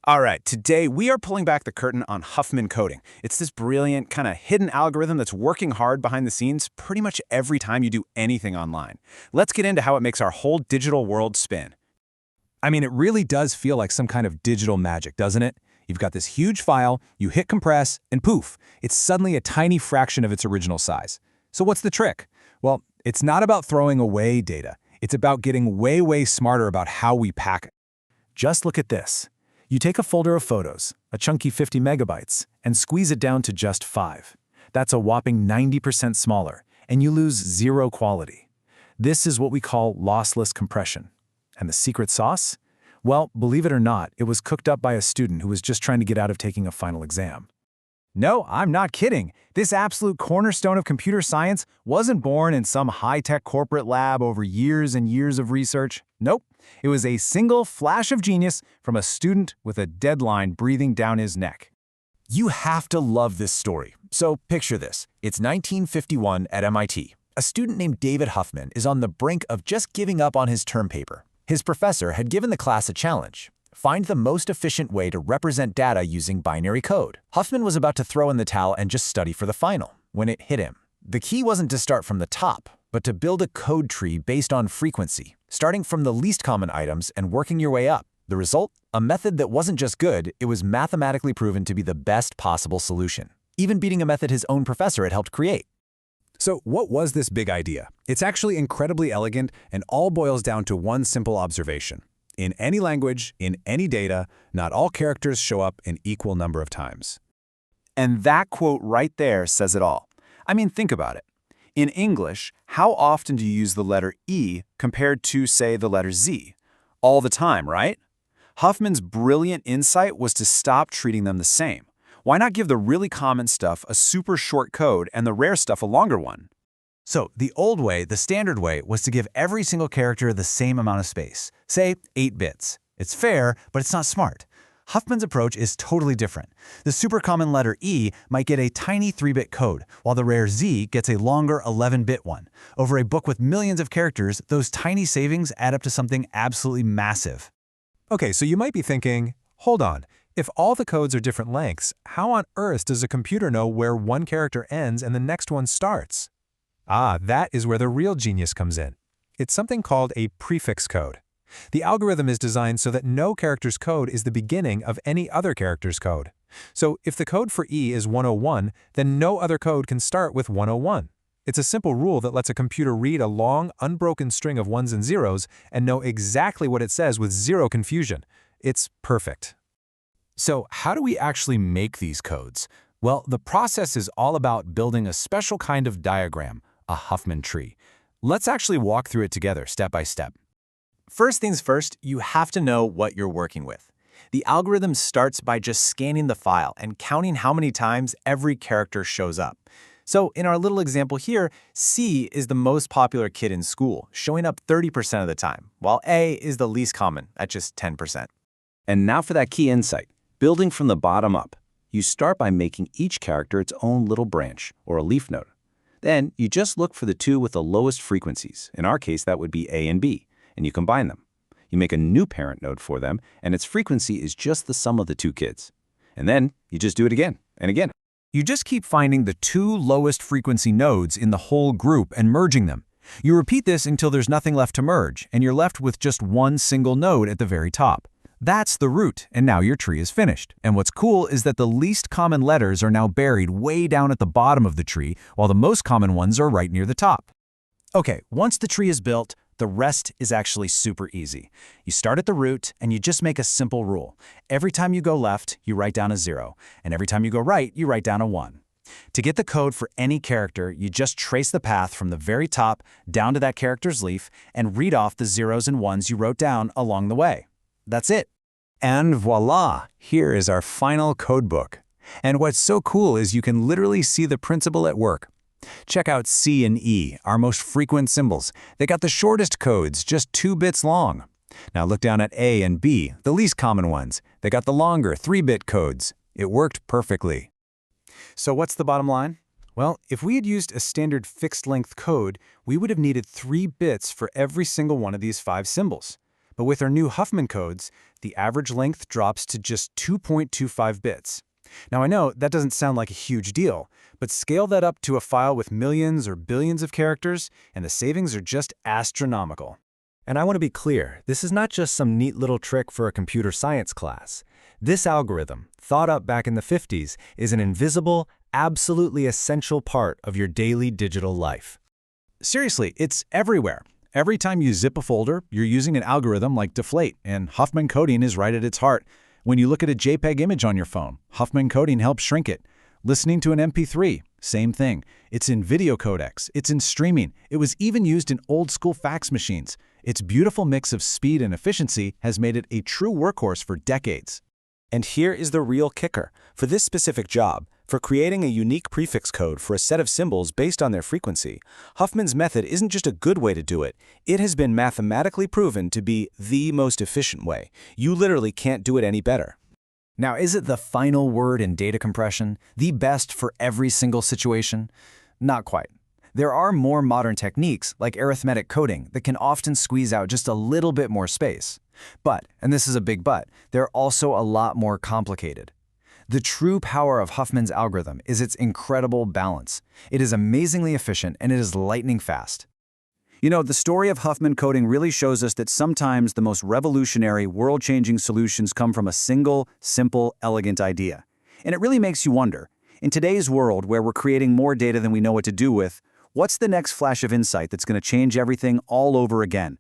All right, today we are pulling back the curtain on Huffman coding. It's this brilliant, kind of hidden algorithm that's working hard behind the scenes pretty much every time you do anything online. Let's get into how it makes our whole digital world spin. I mean, it really does feel like some kind of digital magic, doesn't it? You've got this huge file, you hit compress, and poof, it's suddenly a tiny fraction of its original size. So what's the trick? Well, it's not about throwing away data. It's about getting way smarter about how we pack it. Just look at this. You take a folder of photos, a chunky 50 megabytes, and squeeze it down to just 5. That's a whopping 90% smaller, and you lose zero quality. This is what we call lossless compression. And the secret sauce? Well, believe it or not, it was cooked up by a student who was just trying to get out of taking a final exam. No, I'm not kidding. This absolute cornerstone of computer science wasn't born in some high-tech corporate lab over years and years of research. Nope. It was a single flash of genius from a student with a deadline breathing down his neck. You have to love this story. So picture this. It's 1951 at MIT. A student named David Huffman is on the brink of just giving up on his term paper. His professor had given the class a challenge. Find the most efficient way to represent data using binary code. Huffman was about to throw in the towel and just study for the final, when it hit him. The key wasn't to start from the top, but to build a code tree based on frequency, starting from the least common items and working your way up. The result? A method that wasn't just good, it was mathematically proven to be the best possible solution, even beating a method his own professor had helped create. So what was this big idea? It's actually incredibly elegant and all boils down to one simple observation. In any language, in any data, not all characters show up an equal number of times. And that quote right there says it all. I mean, think about it. In English, how often do you use the letter E compared to, say, the letter Z? All the time, right? Huffman's brilliant insight was to stop treating them the same. Why not give the really common stuff a super short code and the rare stuff a longer one? So the old way, the standard way, was to give every single character the same amount of space, say 8 bits. It's fair, but it's not smart. Huffman's approach is totally different. The super common letter E might get a tiny 3-bit code, while the rare Z gets a longer 11-bit one. Over a book with millions of characters, those tiny savings add up to something absolutely massive. Okay, so you might be thinking, hold on, if all the codes are different lengths, how on earth does a computer know where one character ends and the next one starts? Ah, that is where the real genius comes in. It's something called a prefix code. The algorithm is designed so that no character's code is the beginning of any other character's code. So if the code for E is 101, then no other code can start with 101. It's a simple rule that lets a computer read a long, unbroken string of ones and zeros and know exactly what it says with zero confusion. It's perfect. So how do we actually make these codes? Well, the process is all about building a special kind of diagram, a Huffman tree. Let's actually walk through it together step by step. First things first, you have to know what you're working with. The algorithm starts by just scanning the file and counting how many times every character shows up. So in our little example here, C is the most popular kid in school, showing up 30% of the time, while A is the least common at just 10%. And now for that key insight, building from the bottom up. You start by making each character its own little branch, or a leaf node. Then you just look for the two with the lowest frequencies. In our case, that would be A and B, and you combine them. You make a new parent node for them, and its frequency is just the sum of the two kids. And then you just do it again and again. You just keep finding the 2 lowest frequency nodes in the whole group and merging them. You repeat this until there's nothing left to merge, and you're left with just one single node at the very top. That's the root, and now your tree is finished. And what's cool is that the least common letters are now buried way down at the bottom of the tree, while the most common ones are right near the top. Okay, once the tree is built, the rest is actually super easy. You start at the root, and you just make a simple rule. Every time you go left, you write down a 0, and every time you go right, you write down a 1. To get the code for any character, you just trace the path from the very top down to that character's leaf and read off the zeros and ones you wrote down along the way. That's it. And voila, here is our final codebook. And what's so cool is you can literally see the principle at work. Check out C and E, our most frequent symbols. They got the shortest codes, just 2 bits long. Now look down at A and B, the least common ones. They got the longer 3-bit codes. It worked perfectly. So what's the bottom line? Well, if we had used a standard fixed-length code, we would have needed 3 bits for every single one of these 5 symbols. But with our new Huffman codes, The average length drops to just 2.25 bits. Now I know that doesn't sound like a huge deal, but scale that up to a file with millions or billions of characters, and the savings are just astronomical. And I want to be clear, this is not just some neat little trick for a computer science class. This algorithm, thought up back in the 50s, is an invisible, absolutely essential part of your daily digital life. Seriously, it's everywhere. Every time you zip a folder, you're using an algorithm like deflate, and Huffman Coding is right at its heart. When you look at a JPEG image on your phone, Huffman Coding helps shrink it. Listening to an MP3, same thing. It's in video codecs, it's in streaming. It was even used in old-school fax machines. Its beautiful mix of speed and efficiency has made it a true workhorse for decades. And here is the real kicker. For this specific job, for creating a unique prefix code for a set of symbols based on their frequency, Huffman's method isn't just a good way to do it. It has been mathematically proven to be the most efficient way. You literally can't do it any better. Now, is it the final word in data compression, the best for every single situation? Not quite. There are more modern techniques, like arithmetic coding, that can often squeeze out just a little bit more space. But, and this is a big but, they're also a lot more complicated. The true power of Huffman's algorithm is its incredible balance. It is amazingly efficient and it is lightning fast. You know, the story of Huffman coding really shows us that sometimes the most revolutionary, world-changing solutions come from a single, simple, elegant idea. And it really makes you wonder, in today's world where we're creating more data than we know what to do with, what's the next flash of insight that's going to change everything all over again?